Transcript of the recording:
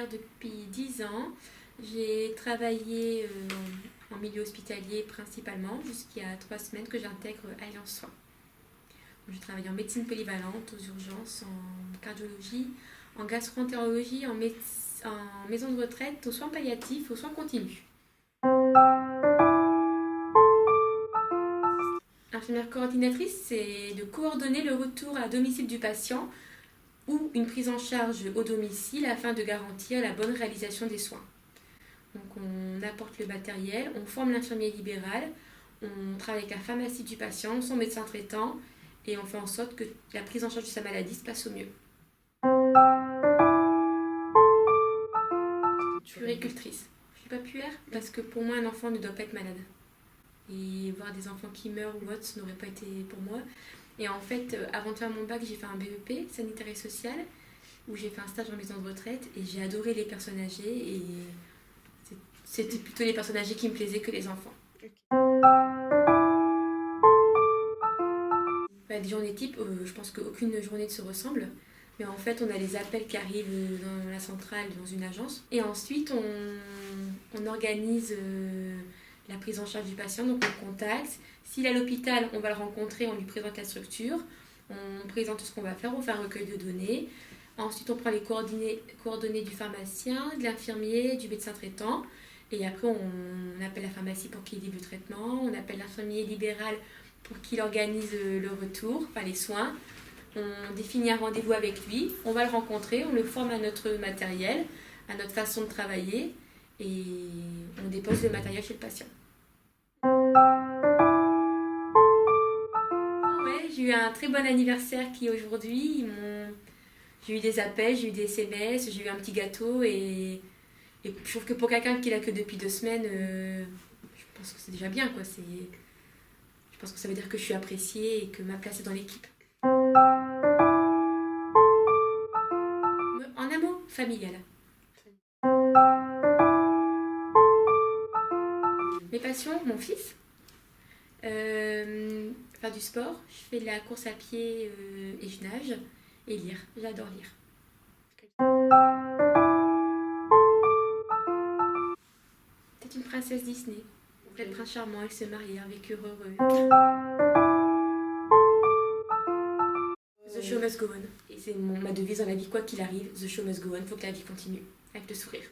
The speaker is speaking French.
infirmière depuis 10 ans. J'ai travaillé en milieu hospitalier principalement jusqu'il y a 3 semaines que j'intègre Alliance Soins. Je travaille en médecine polyvalente, aux urgences, en cardiologie, en gastro-entérologie, en maison de retraite, aux soins palliatifs, aux soins continus. Infirmière coordinatrice, c'est de coordonner le retour à domicile du patient ou une prise en charge au domicile afin de garantir la bonne réalisation des soins. Donc on apporte le matériel, on forme l'infirmier libéral, on travaille avec la pharmacie du patient, son médecin traitant et on fait en sorte que la prise en charge de sa maladie se passe au mieux. Puéricultrice. Je ne suis pas puère parce que pour moi un enfant ne doit pas être malade. Et voir des enfants qui meurent ou autre, ça n'aurait pas été pour moi. Et en fait, avant de faire mon bac, j'ai fait un BEP, sanitaire et social, où j'ai fait un stage en maison de retraite et j'ai adoré les personnes âgées et c'était plutôt les personnes âgées qui me plaisaient que les enfants. Des journées type, je pense qu'aucune journée ne se ressemble. Mais en fait, on a les appels qui arrivent dans la centrale, dans une agence. Et ensuite, on organise la prise en charge du patient. Donc, on le contacte. S'il est à l'hôpital, on va le rencontrer, on lui présente la structure. On présente ce qu'on va faire, on fait un recueil de données. Ensuite, on prend les coordonnées du pharmacien, de l'infirmier, du médecin traitant. Et après, on appelle la pharmacie pour qu'il livre le traitement. On appelle l'infirmier libéral pour qu'il organise le retour, enfin les soins. On définit un rendez-vous avec lui, on va le rencontrer, on le forme à notre matériel, à notre façon de travailler et on dépose le matériel chez le patient. Ouais, j'ai eu un très bon anniversaire qui est aujourd'hui. J'ai eu des appels, j'ai eu des SMS, j'ai eu un petit gâteau et je trouve que pour quelqu'un qui l'a que depuis 2 semaines, je pense que c'est déjà bien, quoi. Je pense que ça veut dire que je suis appréciée et que ma place est dans l'équipe. En un mot, familial. Mes passions, mon fils, faire du sport, je fais de la course à pied et je nage, et lire, j'adore lire. C'est une princesse Disney. Le prince charmant, elle se marie, un vécu heureux. The show must go on. Et c'est ma devise dans la vie, quoi qu'il arrive, the show must go on, faut que la vie continue, avec le sourire.